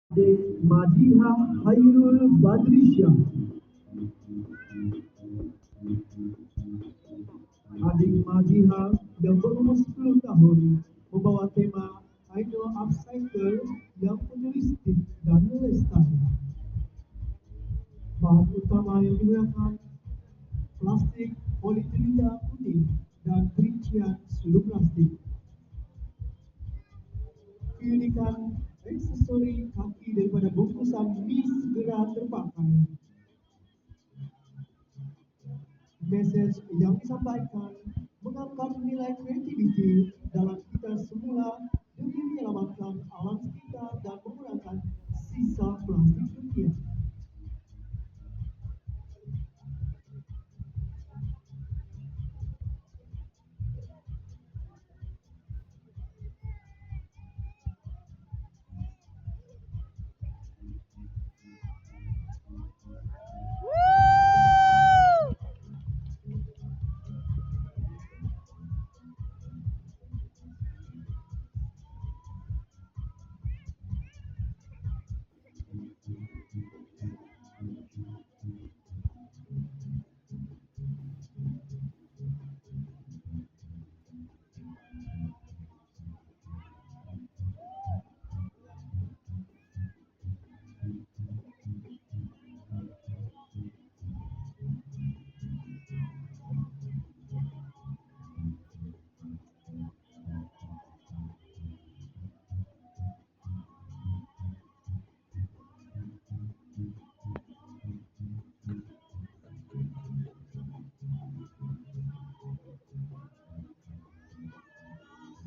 Adik Madiha Hairul Badrisyah. Adik Madiha yang berumur 10 tahun membawa tema I Know Upcycle yang futuristik dan lestari. Bahan utama yang digunakan plastik polietilena putih dan perincian sulur plastik. Keunikan aksesori kaki daripada bungkusan mie segera terpakai. Mesej yang disampaikan mengangkat nilai kreativiti dalam kita semula demi menyelamatkan alam sekitar dan mengurangkan sisa plastik dunia.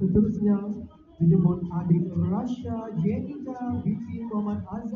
Seterusnya dijemput adik Rasha Jenika binti Muhammad Azhar.